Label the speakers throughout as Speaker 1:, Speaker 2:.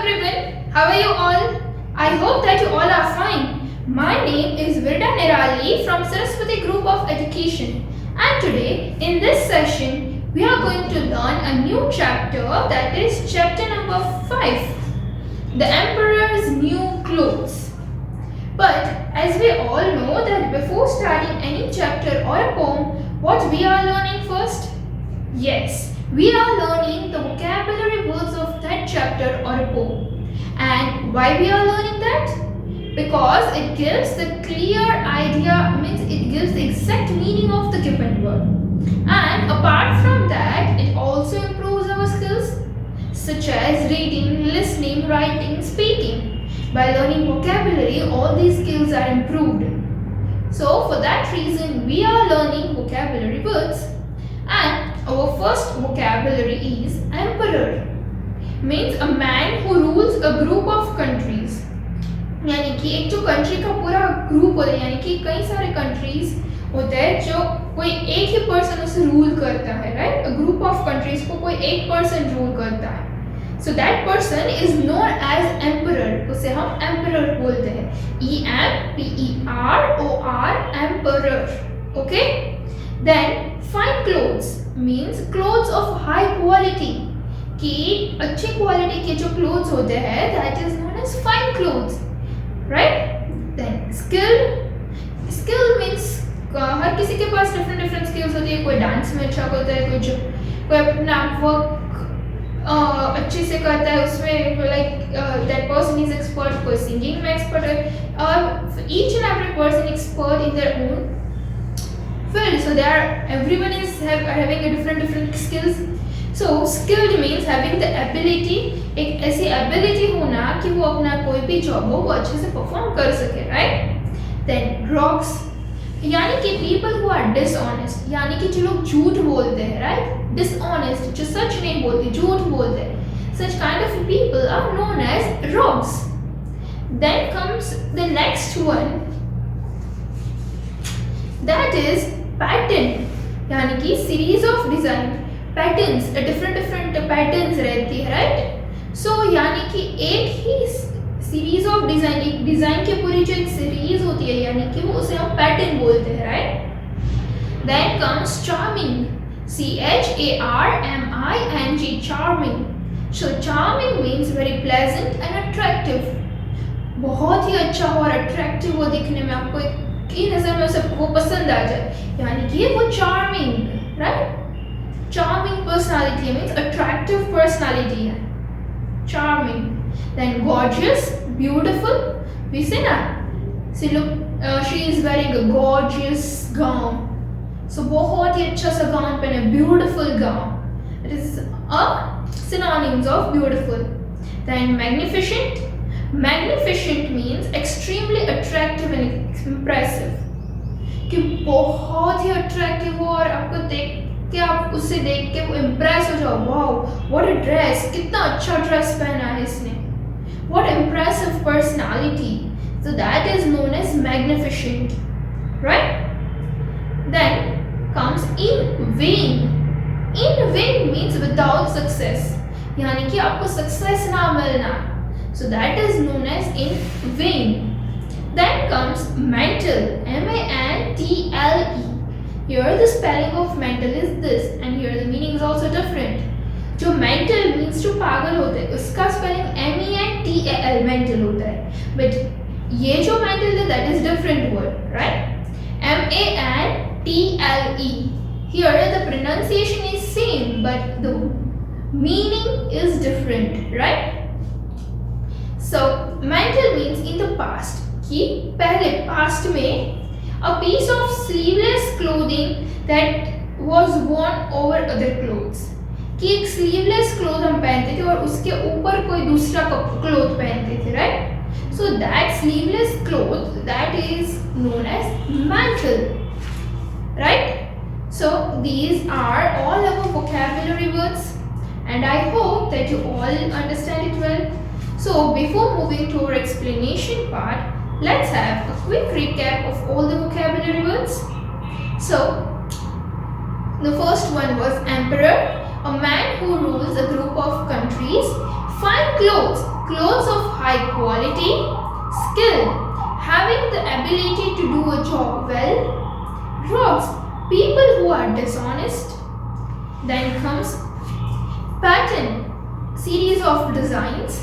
Speaker 1: everyone, how are you all? I hope that you all are fine. My name is Virda Nirali from Saraswati Group of Education, and today in this session we are going to learn a new chapter, that is chapter number 5, The Emperor's New Clothes. But as we all know that before starting any chapter or a poem, what we are learning first? Yes, we are learning the vocabulary words of that chapter or a poem. And why we are learning that? Because it gives the clear idea, means it gives the exact meaning of the given word. And apart from that, it also improves our skills such as reading, listening, writing, speaking. By learning vocabulary, all these skills are improved. So for that reason, we are learning vocabulary words. And our first vocabulary is emperor. Means a man who rules a group of countries. यानी कि एक जो country का पूरा group होता है, यानी कि कई सारे कंट्रीज होते हैं जो कोई एक ही पर्सन उसे रूल करता है, right? A group of countries को कोई एक पर्सन रूल करता है. So that person is known as emperor. उसे हम एम्परर बोलते हैं. EMPEROR, emperor. Okay. Then fine clothes means clothes of high quality. कि अच्छी क्वालिटी के जो क्लोथ्स होते हैं, that is known as fine clothes, right? Then skill means हर किसी के पास डिफरेंट स्किल्स होती है. कोई डांस में अच्छा होता है, कोई अपना वर्क अच्छे से करता है, उसमें like that person is expert. कोई सिंगिंग में एक्सपर्ट है, और each and every person expert in their own field. So everyone is having a different skills. So skilled means having the ability, एक ऐसी ability होना कि वो अपना कोई भी जॉब हो वो अच्छे से परफॉर्म कर सके, right? Then rogues, यानी कि people who are dishonest, यानी कि जो लोग झूठ बोलते हैं, right? Dishonest, जो सच नहीं बोलते, झूठ बोलते हैं. Such kind of people are known as rogues. Then comes the next one, that is pattern. यानी कि series of design, patterns, different patterns रहती है, राइट? सो यानी कि एक ही सीरीज ऑफ डिजाइन, एक डिजाइन की पूरी जो एक सीरीज होती है, यानी कि वो उसे हम पैटर्न बोलते हैं, right? Then comes charming. CHARMING, charming. So charming means very pleasant and attractive. बहुत ही अच्छा और अट्रैक्टिव वो दिखने में, आपको एक की नजर में उसे वो पसंद आ जाए, यानी कि वो charming, right? Charming personality means attractive personality है, charming. Then gorgeous, beautiful. We say ना, see look, she is wearing a gorgeous gown. So बहुत ही अच्छा सा गाउन पहने, beautiful gown. It is a synonyms of beautiful. Then magnificent. Magnificent means extremely attractive and impressive. कि बहुत ही attractive हो और आपको देख के, आप उसे देख के वो impress हो जाओ. Wow, what a dress! कितना अच्छा dress पहना है इसने. What impressive personality! So that is known as magnificent, right? Then comes in vain. In vain means without success. यानी कि आपको success ना मिलना. So that is known as in vain. Then comes mental, MANTLE. Here the spelling of mental is this, and here the meaning is also different. जो mental means जो पागल होते हैं, उसका spelling MENTAL, mental होता है. But ये जो mental है, that is different word, right? MANTLE. Here the pronunciation is same, but the meaning is different, right? So mental means in the past, कि पहले past में a piece of sleeveless clothing that was worn over other clothes. कि एक sleeveless cloth हम पहनते थे और उसके ऊपर कोई दूसरा cloth पहनते थे, right? So that sleeveless cloth, that is known as mantle, right? So these are all our vocabulary words, and I hope that you all understand it well. So before moving to our explanation part, let's have a quick recap of all the vocabulary words. So the first one was emperor, a man who rules a group of countries. Fine clothes, clothes of high quality, skill, having the ability to do a job well. Rogues, people who are dishonest. Then comes pattern, series of designs.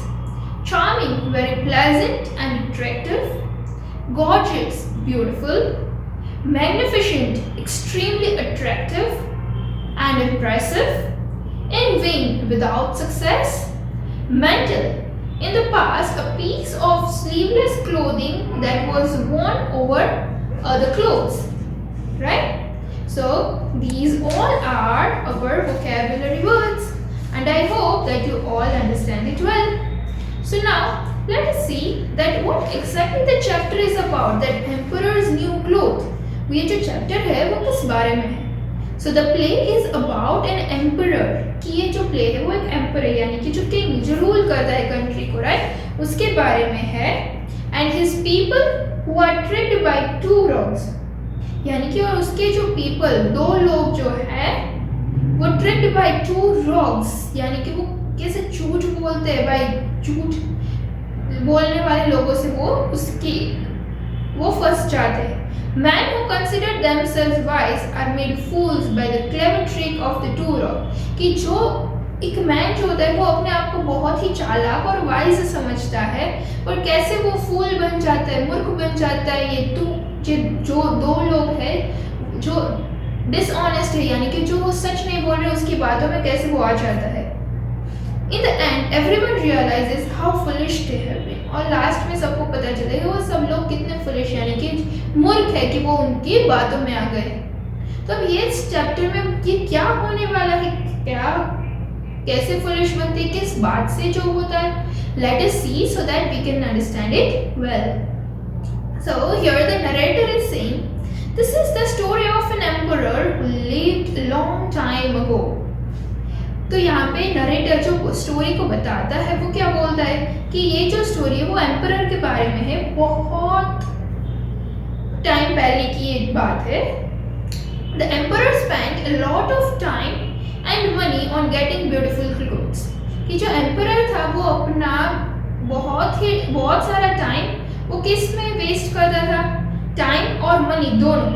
Speaker 1: Charming, very pleasant and attractive. Gorgeous, beautiful. Magnificent, extremely attractive and impressive. In vain, without success. Mantle, in the past, a piece of sleeveless clothing that was worn over other clothes. Right? So, these all are our vocabulary words, and I hope that you all understand it well. So now, let us see that what exactly the chapter is about, that emperor's new cloth. ये जो chapter है वो किस बारे में है? So the play is about an emperor. कि ये जो play है वो एक emperor यानी कि जो king जो rule करता है country को, right? उसके बारे में है. And his people who are tricked by two rogues. यानी कि और उसके जो people दो लोग जो है वो tricked by two rogues यानी कि वो कैसे झूठ बोलते हैं भाई, झूठ बोलने वाले लोगों से वो फंस जाते हैं. Men who consider themselves wise are made fools by the clever trick of the two rogues. कि जो एक मैन जो होता है वो अपने आप को बहुत ही चालाक और वाइज समझता है, और कैसे वो फूल बन जाता है, मूर्ख बन जाता है. जो दो लोग हैं जो डिसऑनेस्ट है यानी कि जो वो सच नहीं बोल रहे, उसकी बातों में कैसे वो आ जाता है. In the end, everyone realizes how foolish they have been. और लास्ट में सबको पता चलता है कि वो सब लोग कितने foolish यानी कि मूर्ख है कि वो उनकी बातों में आ गए. तो अब ये इस चैप्टर में ये क्या होने वाला है, क्या कैसे foolish बनते हैं, किस बात से जो होता है, let us see so that we can understand it well. So here the narrator is saying, this is the story of an emperor who lived a long time ago. तो यहाँ पे नरेटर जो स्टोरी को बताता है वो क्या बोलता है कि ये जो स्टोरी है वो एम्परर के बारे में है, बहुत टाइम पहले की एक बात है. The emperor spent a lot of time and money on getting beautiful clothes. कि जो एम्परर था वो अपना बहुत सारा टाइम वो किस में वेस्ट करता था, टाइम और मनी दोनों,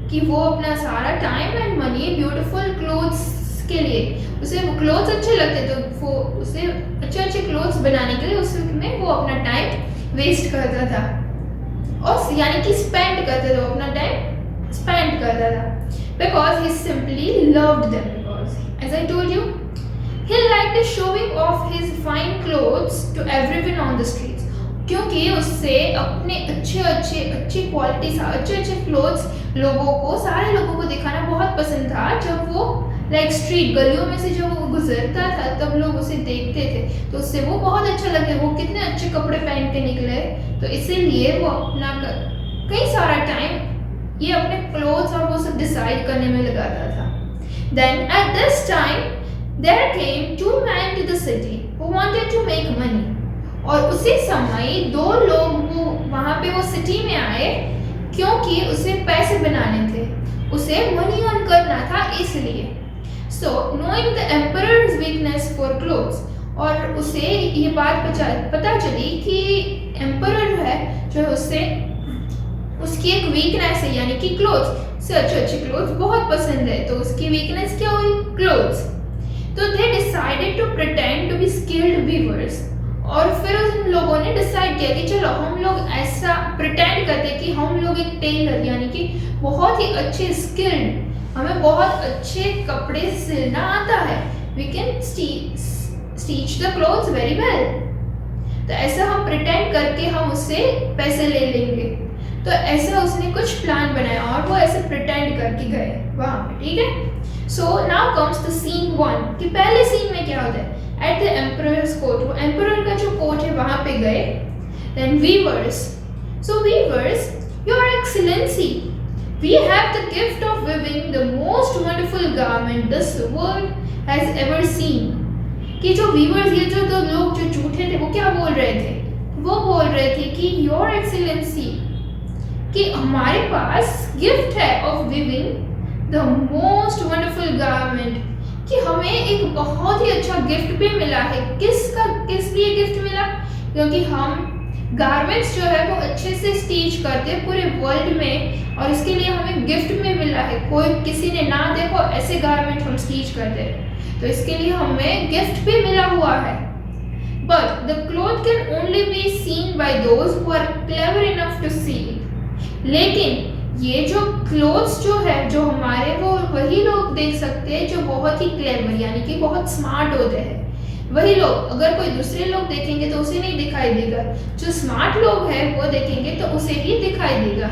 Speaker 1: कि वो अपना सारा time and money beautiful clothes के लिए, उसे वो क्लोथ्स अच्छे लगते तो वो उसे अच्छे क्लोथ्स बनाने के लिए उसमें वो अपना टाइम वेस्ट करता था, और यानी कि स्पेंड करता था, अपना टाइम स्पेंड करता था. Because he simply loved them, because as I told you he liked showing off his fine clothes to everyone on the streets. क्योंकि उससे अपने अच्छी क्वालिटी अच्छे क्लोथ्स सारे लोगों को दिखाना बहुत पसंद था. जब वो स्ट्रीट गलियों में से जब वो गुजरता था तब लोग उसे देखते थे तो उससे वो बहुत अच्छा लगता, वो कितने अच्छे कपड़े पहन के निकले. तो इसीलिए वो अपना कई सारा टाइम ये अपने क्लोथ्स और वो सब डिसाइड करने में लगाता था. Then at this time there came two man to the city who wanted to make money. और उसी समय दो लोग वो वहाँ पे वो सिटी में आए क्योंकि उसे पैसे बनाने थे, उसे मनी अर्न करना था इसलिए. So, knowing the emperor's weakness for clothes, और उसे ये बात पता चली कि एम्परर जो है जो उससे उसकी एक वीकनेस है यानी कि क्लोथ्स से अच्छे क्लोथ्स बहुत पसंद है. तो उसकी वीकनेस क्या हुई, क्लोथ्स. तो they decided to pretend to be skilled weavers. और फिर उन लोगों ने डिसाइड किया कि चलो हम लोग ऐसा प्रिटेंड करते कि हम लोग एक टेलर यानी कि बहुत ही अच्छे स्किल्ड, हमें बहुत अच्छे कपड़े सिलना आता है, we can stitch the clothes very well. तो ऐसा हम प्रिटेंड करके हम उससे पैसे ले लेंगे. तो ऐसा उसने कुछ प्लान बनाया और वो ऐसे प्रिटेंड करके गए वहाँ पे, ठीक है. So now comes the scene 1 कि पहले सीन में क्या होता है, एट द एम्परर्स कोर्ट, वो एम्परर का जो कोर्ट है वहाँ पे गए. Then weavers, so weavers, your excellency, we have the gift of weaving the most wonderful garment this world has ever seen. कि जो वीवर्स, ये जो दो लोग जो झूठे थे वो क्या बोल रहे थे, वो बोल रहे थे कि योर एक्सीलेंसी, कि हमारे पास गिफ्ट है of weaving the most wonderful garment, कि हमें एक बहुत ही अच्छा गिफ्ट भी मिला है. किस लिए गिफ्ट मिला, क्योंकि हम गारमेंट्स जो है वो अच्छे से स्टिच करते हैं पूरे वर्ल्ड में, और इसके लिए हमें गिफ्ट में मिला है। कोई किसी ने ना देखो ऐसे गारमेंट हम स्टिच करते हैं, तो इसके लिए हमें गिफ्ट भी मिला हुआ है। But the cloth can only be seen by those who are clever enough to see it. लेकिन ये जो क्लोथ्स जो है जो हमारे, वो वही लोग देख सकते हैं जो बहुत ही क्लेवर यानी कि बहुत स्मार्ट होते हैं। वही लोग, अगर कोई दूसरे लोग देखेंगे तो उसे नहीं दिखाई देगा, जो स्मार्ट लोग हैं वो देखेंगे तो उसे ही दिखाई देगा।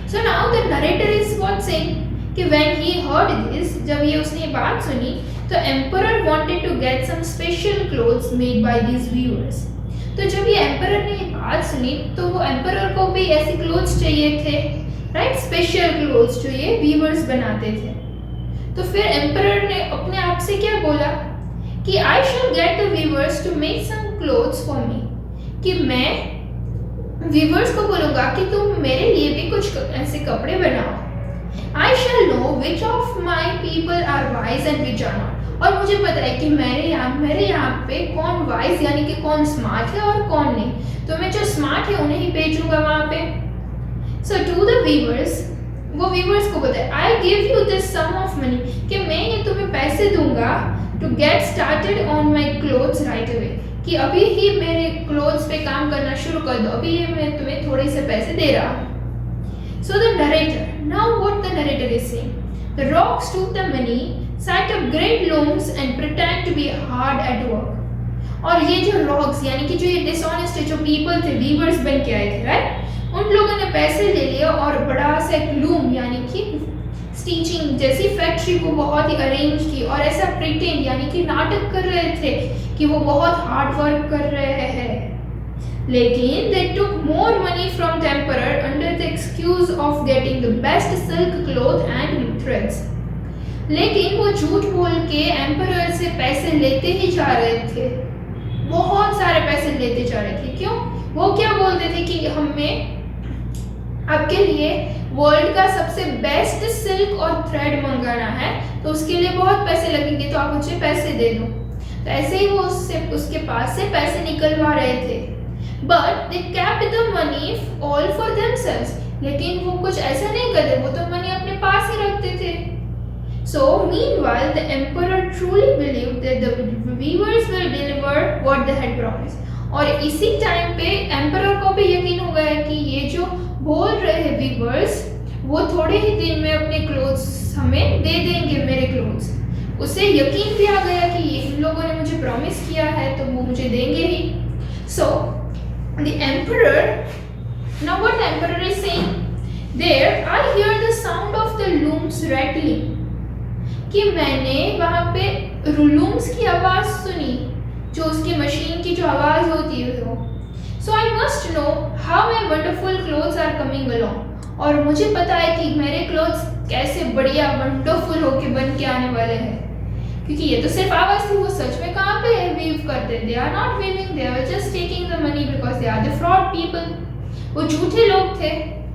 Speaker 1: So now the narrator is what saying कि व्हेन ही हर्ड दिस, जब ये उसने बात सुनी, तो emperor wanted to get some special clothes made by these weavers. तो जब ये एम्परर ने ये बात सुनी तो वो एम्परर को भी ऐसे क्लोथ्स चाहिए थे, राइट, स्पेशल क्लोथ्स जो ये वीवर्स बनाते थे। तो फिर एम्परर ने अपने आप से क्या बोला कि I shall get the weavers to make some clothes for me, कि मैं वीवर्स को बोलूंगा कि तुम मेरे लिए भी कुछ ऐसे कपड़े बनाओ। I shall know which of my people are wise and which are not. और मुझे पता है कि मेरे यहाँ पे कौन वाइज यानी कि कौन स्मार्ट है और कौन नहीं, तो मैं जो स्मार्ट है उन्हें ही भेजूंगा वहां पे। सो टू द वीवर्स, वो वीवर्स को बताए I give you this some of money, कि मैं ये तुम्हें पैसे दूंगा to get started on my clothes right away, कि अभी ही मेरे क्लोथ्स पे काम करना शुरू कर दो, अभी ये मैं तुम्हें थोड़े से पैसे दे रहा हूँ। So the narrator, now what the narrator is saying, the rocks took the money, set up great looms and pretend to be hard at work. और ये जो रॉक्स यानी कि जो ये डिसऑनेस्ट जो पीपल थे, वीवर्स बन के आए थे, राइट, उन लोगों ने पैसे ले लिए और बड़ा सा एक लूम यानी कि स्टिचिंग जैसी फैक्ट्री को बहुत ही अरेंज की, और ऐसा प्रिटेंड यानी कि नाटक कर रहे थे कि वो बहुत हार्ड वर्क कर रहे हैं। लेकिन they took more money from the emperor under the excuse of getting the best silk cloth and threads. लेकिन वो झूठ बोल के एम्परर से पैसे लेते ही जा रहे थे, बहुत सारे पैसे लेते जा रहे थे। क्यों? वो क्या बोलते थे कि हमें आपके लिए वर्ल्ड का सबसे बेस्ट सिल्क और थ्रेड मंगाना है, तो उसके लिए बहुत पैसे लगेंगे, तो आप मुझे पैसे दे दो। तो ऐसे ही वो उसके पास से पैसे निकलवा रहे थे। But they kept the money all for themselves. लेकिन वो कुछ ऐसा नहीं करते, वो तो मनी अपने पास ही रखते थे। So meanwhile, the emperor truly believed that the weavers will deliver what they had promised. और इसी टाइम पे एम्परर को भी यकीन हो गया कि ये जो बोल रहे हैं वीवर्स, वो थोड़े ही दिन में अपने क्लोथ्स हमें दे देंगे, मेरे क्लोथ्स। उसे यकीन भी आ गया कि ये इन लोगों ने मुझे प्रॉमिस किया है तो वो मुझे देंगे ही। So the emperor, now what the emperor is saying, there I hear the sound of the looms rattling, कि मैंने वहाँ पे लूम्स की आवाज़ सुनी, जो उसकी मशीन की जो आवाज़ होती है वो। So I must know how my wonderful clothes are coming along, और मुझे पता है कि मेरे क्लोथ्स कैसे बढ़िया वंडरफुल होके बन के आने वाले हैं, क्योंकि ये तो सिर्फ आवाज़ थी, वो सच में कहाँ पे वीव करते, they are not weaving, they are just taking the money because they are the fraud people, वो झूठे लोग थे,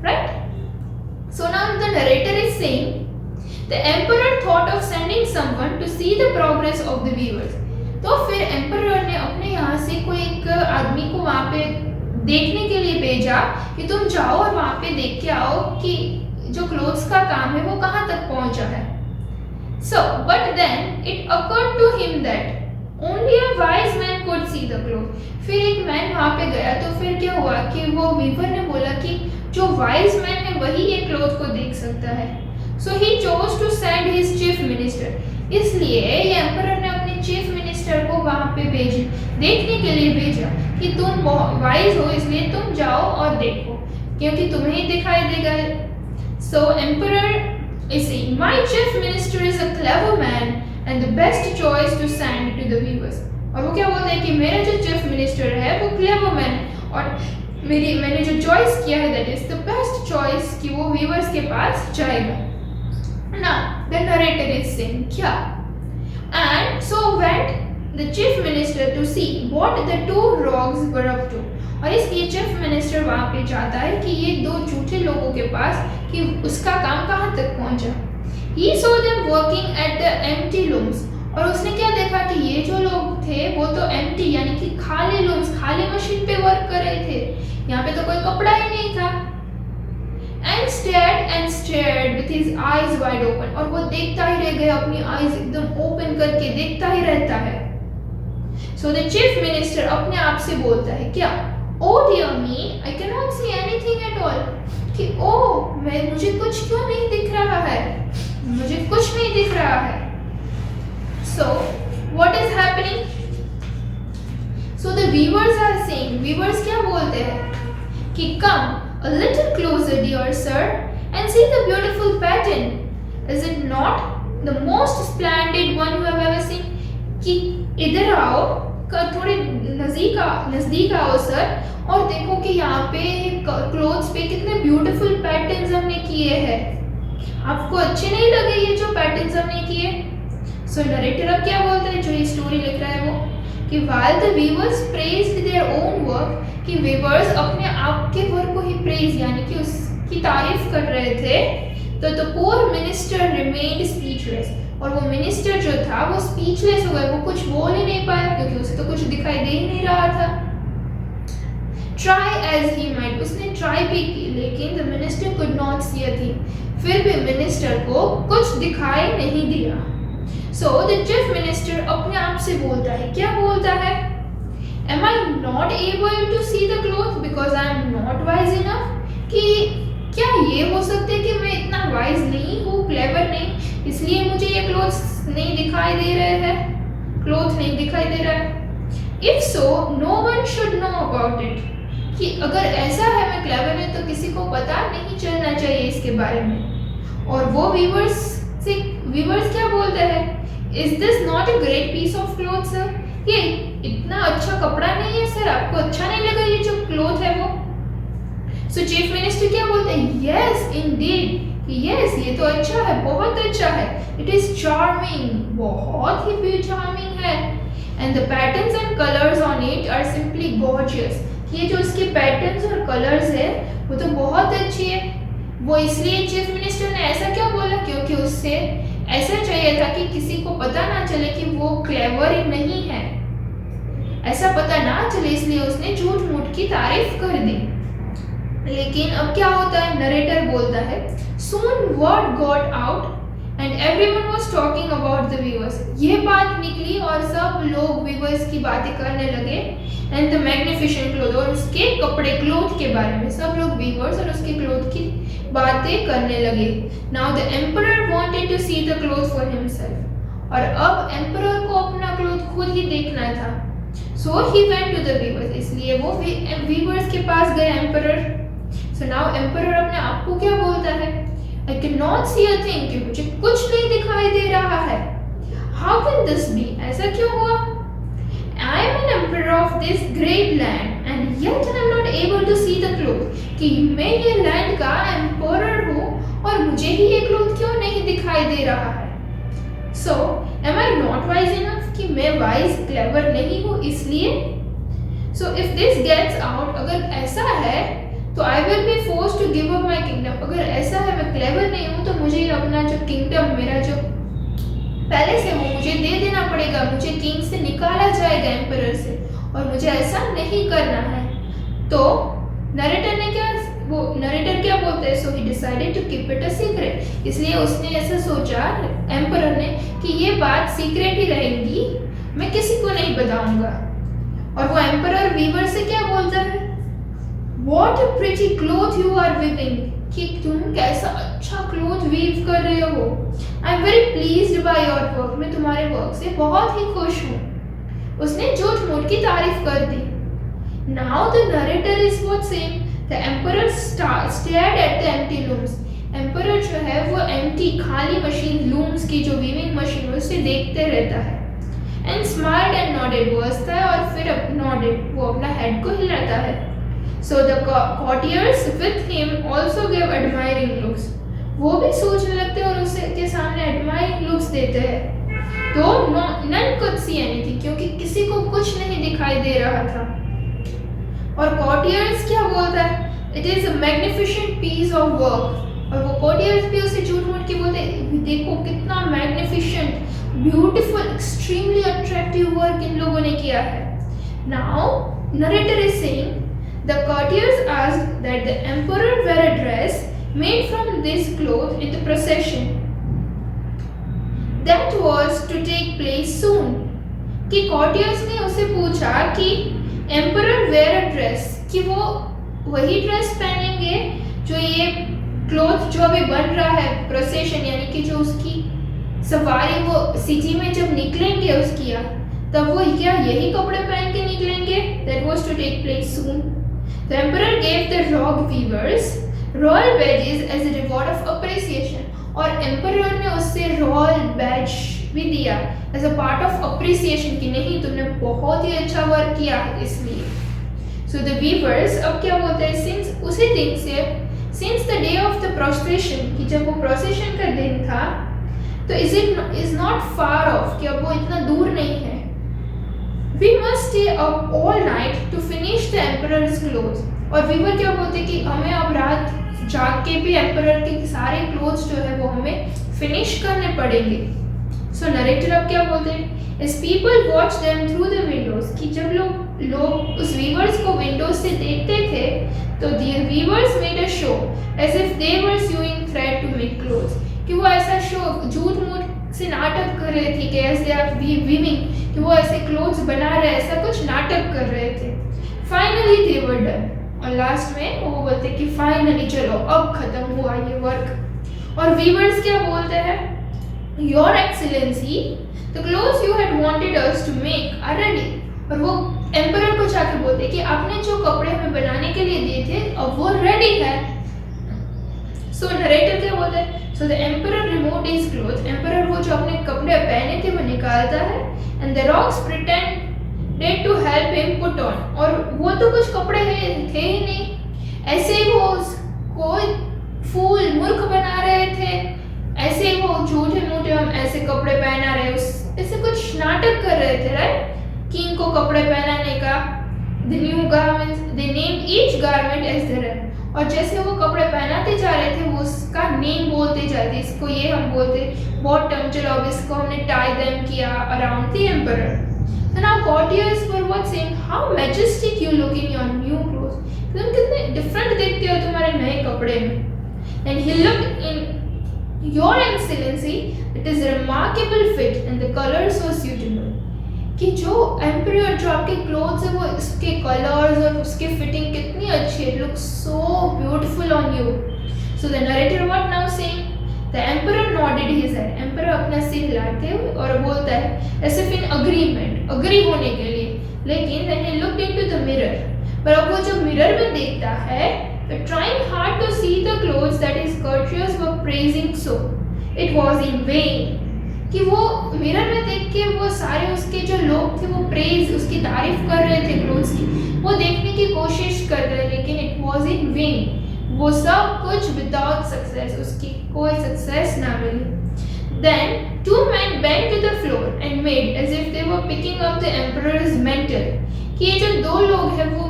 Speaker 1: right. So now the narrator is saying the emperor thought of sending someone to see the progress of the weavers. तो फिर emperor ने अपने यहाँ से कोई एक आदमी को वहाँ पे देखने के लिए भेजा कि तुम जाओ और वहाँ पे देख के आओ कि जो क्लोथ्स का काम है वो कहाँ तक पहुँचा है। So, but then it occurred to him that only a wise man could see the cloth. फिर एक मैन वहाँ पे गया, तो फिर क्या हुआ कि वो वीवर ने बोला कि जो वाइज मैन है वही ये क्लोथ को देख सकता है। So he chose to send his chief minister. इसलिए ये एम्परर ने अपने चीफ मिनिस्टर को वहाँ पे देखने के लिए भेजा कि तुम वाइज हो, इसलिए तुम जाओ और देखो, क्योंकि तुम्हें ही दिखाई देगा। So emperor is saying, my chief minister is a clever man and the best choice to send to the weavers. और वो क्या बोलते हैं कि मेरा जो चीफ मिनिस्टर है वो क्लेवर मैन है, और मैंने जो चॉइस किया है that is the best choice कि वो वीवर्स के पास जाएगा। Now the narrator is saying क्या, and so went the chief minister to see what the two rogues were up to. और इसलिए चीफ मिनिस्टर वहाँ पे जाता है कि ये दो झूठे लोगों के पास कि उसका काम कहाँ तक पहुँचा। He saw them working at the empty looms, और उसने क्या देखा कि ये जो लोग थे वो तो एम्प्टी यानी कि खाली लूम्स, खाली मशीन पे वर्क कर रहे थे, यहाँ पे तो कोई कपड़ा ही नहीं था। and stared with his eyes wide open, और वो देखता ही रह गया, अपनी आईज एकदम ओपन करके देखता ही रहता है। So the chief minister अपने आप से बोलता है क्या, oh dear me, I cannot see anything at all, कि मुझे कुछ क्यों नहीं दिख रहा है, मुझे कुछ नहीं दिख रहा है। So what is happening? So the weavers are saying, weavers क्या बोलते हैं कि come a little closer dear sir and see the beautiful pattern, is it not the most splendid one you have ever seen, कि इधर आओ, थोड़े नजदीक आओ सर और देखो कि यहाँ पे क्लोथ्स पे कितने ब्यूटीफुल पैटर्न्स हमने किए हैं, आपको अच्छे नहीं लगे ये जो पैटर्न्स हमने किए? सो नरेटर अब क्या बोलता है, जो ये स्टोरी लिख रहा है वो, कि while the weavers praised their own work, कि weavers अपने आप के वर्क को ही प्रेज यानी कि उसकी तारीफ कर रहे थे, तो the poor minister remained speechless, और वो मिनिस्टर जो था वो स्पीचलेस हो गया, वो कुछ बोल ही नहीं पाया क्योंकि उसे तो कुछ दिखाई दे ही नहीं रहा था। Try as he might, उसने ट्राई भी की लेकिन the minister could not see a thing, फिर भी मिनिस्टर को कुछ दिखाई नहीं दिया। So the chief minister अपने आप से बोलता है, क्या बोलता है, Am I not able to see the cloth because I am not wise enough, कि क्या ये हो सकता है कि मैं इतना वाइज नहीं हूँ, क्लेवर नहीं, इसलिए मुझे ये क्लोथ्स नहीं दिखाई दे रहे हैं, क्लोथ नहीं दिखाई दे रहा है। If so, no one should know about it, कि अगर ऐसा है मैं क्लेवर है तो किसी को पता नहीं चलना चाहिए इसके बारे में। और वो वीवर्स क्या बोलते हैं, Is this not a great piece of cloth sir, ये इतना अच्छा कपड़ा नहीं है सर, आपको अच्छा नहीं लगा ये जो क्लोथ है वो? सो चीफ मिनिस्टर क्या बोलते हैं, Yes indeed, Yes ये तो अच्छा है, बहुत अच्छा है, It is charming, बहुत ही charming है, and the patterns and colors on it are simply gorgeous, ये जो इसके पैटर्न्स और कलर्स है वो तो बहुत अच्छी है। वो इसलिए चीफ मिनिस्टर ने ऐसा क्यों बोला, क्योंकि उससे ऐसा चाहिए था कि किसी को पता ना चले कि वो क्लेवर नहीं है, ऐसा पता ना चले, इसलिए उसने झूठ मूठ की तारीफ कर दी। लेकिन अब क्या होता है, नरेटर बोलता है, Soon word got out and everyone was talking about the weavers, ये बात निकली और सब लोग weavers की बातें करने लगे, and the magnificent cloth, और उसके कपड़े क्लोथ के बारे में सब लोग weavers और उसके क्लोथ की बातें करने लगे। Now the emperor wanted to see the cloth for himself, और अब emperor को अपना क्लोथ खुद ही देखना था। So he went to the weavers, इसलिए वो weavers के पास गए emperor। So now emperor अपने आप को क्या बोलता है, I cannot see a thing, कि मुझे कुछ नहीं दिखाई दे रहा है। How can this be, ऐसा क्यों हुआ? I am an emperor of this great land and yet I am not able to see the cloth, कि मैं ये लैंड का एम्परर हूँ और मुझे ही ये क्लोथ क्यों नहीं दिखाई दे रहा है? So am I not wise enough, कि मैं वाइज क्लेवर नहीं हूँ इसलिए? So if this gets out, अगर ऐसा है तो I will be forced to give up my kingdom, अगर ऐसा है मैं क्लेवर नहीं हूँ तो मुझे अपना जो किंगडम, मेरा जो पैलेस है वो मुझे दे देना पड़ेगा, मुझे किंग से निकाला जाएगा, एम्परर से, और मुझे ऐसा नहीं करना है। तो नरेटर क्या बोलते हैं, so he decided to keep it a secret, इसलिए उसने ऐसा सोचा एम्परर ने कि ये बात सीक्रेट ही रहेगी, मैं किसी को नहीं बताऊंगा। और वो एम्परर वीवर से क्या बोलता है, What a pretty cloth you are weaving, कि तुम कैसा अच्छा क्लोथ वीव कर रहे हो। I am very pleased by your work, मैं तुम्हारे वर्क से बहुत ही खुश हूँ। उसने झूठ मूठ की तारीफ कर दी। Now the narrator is what saying, the emperor stared at the empty looms, emperor जो है वो empty खाली मशीन looms की जो weaving मशीन उसे देखते रहता है, and smiled and nodded, वो हंसता है और फिर nodded, वो अपना हेड को हिलाता है। So the courtiers with him also gave admiring looks, वो भी सोचने लगते हैं और उसके सामने admiring looks देते हैं। तो none could see anything, क्योंकि किसी को कुछ नहीं दिखाई दे रहा था। और courtiers क्या बोलता है, it is a magnificent piece of work, और वो courtiers भी उसे झूठ मूठ के बोलते हैं, देखो कितना magnificent, beautiful, extremely attractive work in लोगों ने किया है. Now narrator is saying the courtiers asked that the emperor wear a dress made from this cloth in the procession that was to take place soon. कि courtiers ने उसे पूछा कि emperor wear a dress, कि वो वही dress पहनेंगे जो ये क्लोथ जो अभी बन रहा है प्रोसेशन, यानी कि जो उसकी सवारी वो सिटी में जब निकलेंगे उसकी तब वो क्या यही कपड़े पहन के निकलेंगे. That was to take place soon. The emperor gave the robe weavers royal badges as a reward of appreciation. और emperor ने उससे royal badge भी दिया as a part of appreciation कि नहीं तुमने बहुत ही अच्छा वर्क किया इसलिए. So the weavers अब क्या बोलते हैं, since उसी दिन से since the day of the procession, कि जब वो procession का दिन था तो is not far off, कि अब वो इतना दूर नहीं है. We must stay up all night to finish the emperor's clothes. और वीवर क्या बोलते कि हमें अब रात जाग के भी एम्परर के सारे क्लोथ्स जो है वो हमें फिनिश करने पड़ेंगे. सो नरेटर अब क्या बोलते हैं, as people watch them through the windows, कि जब लोग उस वीवर्स को विंडोज से देखते थे तो the weavers made a show as if they were sewing thread to make clothes, कि वो ऐसा शो झूठ मूठ से नाटक कर रहे थे कि as they are weaving, कि वो ऐसे क्लोथ्स बना रहे, ऐसा कुछ नाटक कर रहे थे. Finally they were done. और लास्ट में वो बोलते कि फाइनली चलो अब खत्म हुआ ये वर्क. और वीवर्स क्या बोलते हैं, your excellency the clothes you had wanted us to make are ready. और वो एम्परर को जाके बोलते कि आपने जो कपड़े हमें बनाने के लिए दिए थे अब वो रेडी है. सो नरेटर क्या बोलता है, so the emperor removed his clothes, emperor वो जो अपने कपड़े पहने थे वो निकालता है. And the rocks pretend Did to help him put on. और वो तो कुछ कपड़े थे ही नहीं, ऐसे वो कोई फूल मूर्ख बना रहे थे, ऐसे वो झूठे मूठे हम ऐसे कपड़े पहना रहे, ऐसे कुछ नाटक कर रहे थे, राइट, कि इनको कपड़े पहनाने का. The new garments, they named each garment as their own. और जैसे वो कपड़े पहनाते जा रहे थे वो उसका नेम बोलते जाते, इसको ये हम बोलते बॉटम, चलो अब इसको हमने टाई देम किया around the emperor. So now courtiers were what saying, how majestic you look in your new clothes. तुम कितने different देखते हो तुम्हारे नए कपड़े में. And he looked in your excellency, it is a remarkable fit and the color so suitable. कि जो emperor जो आपके clothes है वो इसके colors और उसके fitting कितनी अच्छी है, it looks so beautiful on you. So the narrator what now saying, the emperor nodded his head. emperor अपना सिर हिलाते हुए और बोलता है as if in agreement, agree होने के लिए. लेकिन when he looked into the mirror, पर अब वो जब मिरर में देखता है तो trying hard to see the clothes that his courtiers were praising so, it was in vain. कि वो मिरर में देख के वो सारे उसके जो लोग थे वो प्रेज उसकी तारीफ कर रहे थे क्लोथ्स की, वो देखने की कोशिश कर रहे, लेकिन it was in vain. वो सब कुछ विदाउट सक्सेस, उसकी कोई सक्सेस ना मिली. Then two men bent to the floor and made as if they were picking up the emperor's mantle. कि ये जो दो लोग हैं वो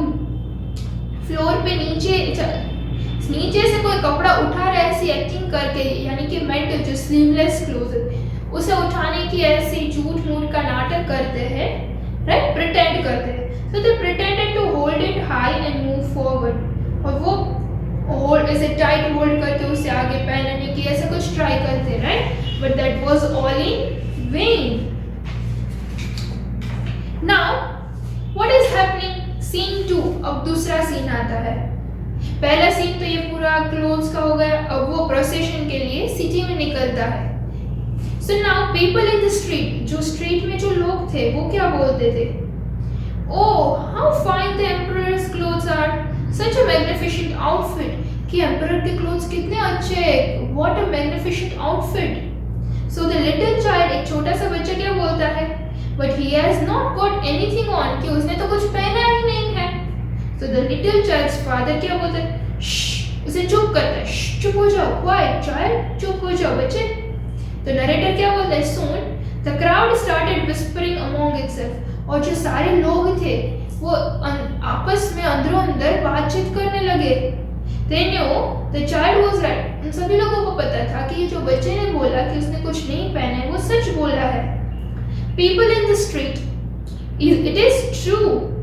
Speaker 1: फ्लोर पे नीचे से कोई कपड़ा उठा रहे ऐसी एक्टिंग करके, यानी कि मेंटल जो स्लीवलेस क्लोथ है उसे उठाने की ऐसे झूठ मूठ का नाटक करते हैं, राइट, प्रिटेंड करते हैं. So they pretended to hold it high and move forward. और वो होल्ड ऐसे टाइट होल्ड करके उसे आगे पहनने की ऐसा कुछ ट्राई करते, right, but that was all in vain. Now what is happening, scene 2. अब दूसरा सीन आता है. पहला सीन तो ये पूरा क्लोथ्स का हो गया, अब वो प्रोसेशन के लिए सिटी में निकलता है. So now people in the street, जो स्ट्रीट में जो लोग थे वो क्या बोलते थे, oh how fine the emperor's clothes are, such a magnificent outfit, कि एम्परर के क्लोथ्स कितने अच्छे हैं, what a magnificent outfit. So the little child, एक छोटा सा बच्चा क्या बोलता है, but he has not got anything on, कि उसने तो कुछ पहना ही नहीं है. So the little child's father क्या बोलता है, shh, उसे चुप करता है, shh, चुप हो जाओ, quiet child, चुप हो जाओ बच्चे. तो नरेटर क्या बोलता है, soon the crowd started whispering among itself, और जो सारे लोग थे वो आपस में अंदरों अंदर बातचीत करने लगे. They knew the child was right. उन सभी लोगों को पता था कि ये जो बच्चे ने बोला कि उसने कुछ नहीं पहना है, वो सच बोल रहा है. People in the street, it is true.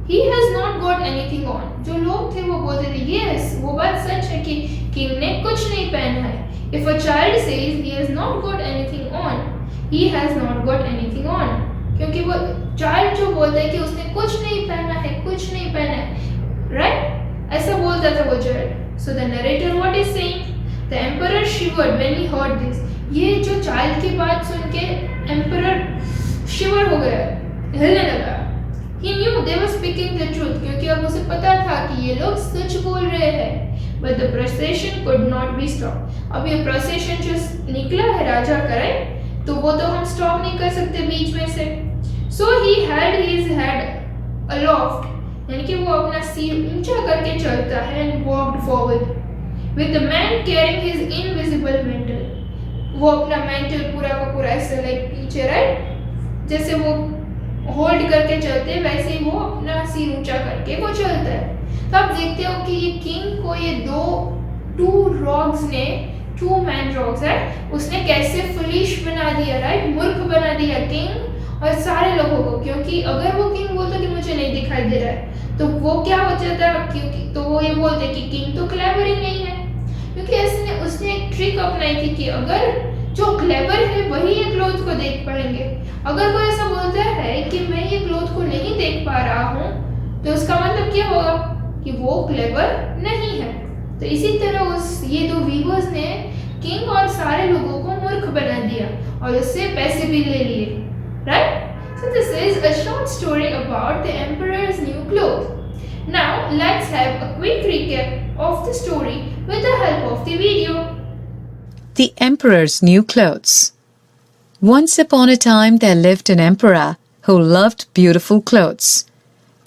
Speaker 1: He has not got anything on. जो लोग थे वो बोलते थे, yes, वो बात सच है कि किंग ने कुछ नहीं पहना है. If a child says he has not got anything on, he has not got anything on. क्योंकि वो चाइल्ड जो बोलता है कि उसने कुछ नहीं पहना है, कुछ नहीं पहना है, right? ऐसा बोलता था वो child. So the narrator what is saying? The emperor shivered when he heard this. ये जो चाइल्ड की बात सुन के emperor shiver हो गया, हिलने लगा. He knew they were speaking the truth, क्योंकि अब उसे पता था कि ये लोग सच बोल रहे हैं. But the procession could not be stopped. अब ये procession जो निकला है राजा का, तो वो तो हम स्टॉप नहीं कर सकते बीच में से. So he held his head aloft, यानी कि वो अपना सिर ऊंचा करके चलता है, and walked forward with the man carrying his invisible mantle. वो अपना mantle पूरा का पूरा ऐसे लाइक पीछे, राइट, जैसे वो होल्ड करके चलते हैं वैसे ही वो अपना सिर ऊंचा करके वो चलता है. तो आप देखते हो कि ये किंग को ये टू रॉक्स ने, टू मैन रॉक्स है, उसने कैसे फुलिश बना दिया, राइट, मूर्ख बना दिया किंग और सारे लोगों को. क्योंकि अगर वो किंग बोलता कि मुझे नहीं दिखाई दे रहा है तो वो क्या हो जाता, क्योंकि तो वो ये बोलते कि किंग तो क्लेवर ही नहीं है. क्योंकि उसने एक ट्रिक अपनाई थी कि अगर जो क्लेवर है वही ये क्लोथ को देख पाएंगे. अगर कोई ऐसा बोलता है कि मैं ये क्लोथ को नहीं देख पा रहा हूँ तो उसका मतलब क्या होगा कि वो क्लेवर नहीं है. तो इसी तरह ये दो वीवर्स ने किंग और सारे लोगों को मूर्ख बना दिया और उससे पैसे भी ले लिए, right. So this is a short story about the emperor's new cloth. Now let's have a quick recap of the story with the help of the video.
Speaker 2: The Emperor's New Clothes. Once upon a time there lived an emperor who loved beautiful clothes.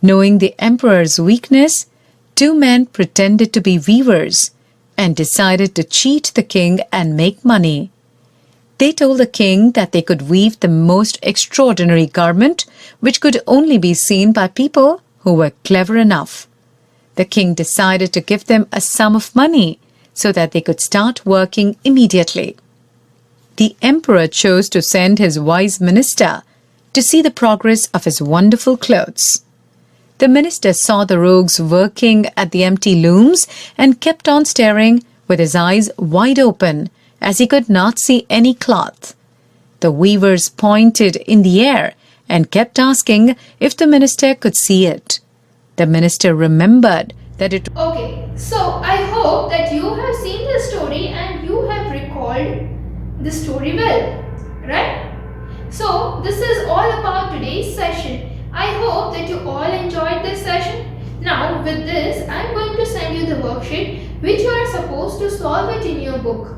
Speaker 2: Knowing the emperor's weakness, two men pretended to be weavers and decided to cheat the king and make money. They told the king that they could weave the most extraordinary garment which could only be seen by people who were clever enough. The king decided to give them a sum of money so that they could start working immediately. The emperor chose to send his wise minister to see the progress of his wonderful clothes. The minister saw the rogues working at the empty looms and kept on staring with his eyes wide open as he could not see any cloth. The weavers pointed in the air and kept asking if the minister could see it. The minister remembered that it.
Speaker 1: Okay, so I hope that you have seen the story and you have recalled the story well, right? So this is all about today's session. I hope that you all enjoyed this session. Now with this, I am going to send you the worksheet which you are supposed to solve it in your book.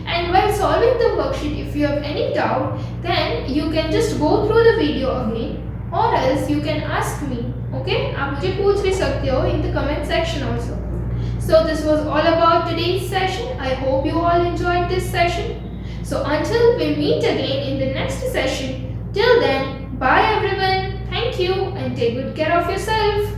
Speaker 1: And while solving the worksheet, if you have any doubt, then you can just go through the video again or else you can ask me. Okay? आप मुझे पूछ भी सकते हो in the comment section also. So this was all about today's session. I hope you all enjoyed this session. So until we meet again in the next session, till then, bye everyone. Thank you and take good care of yourself.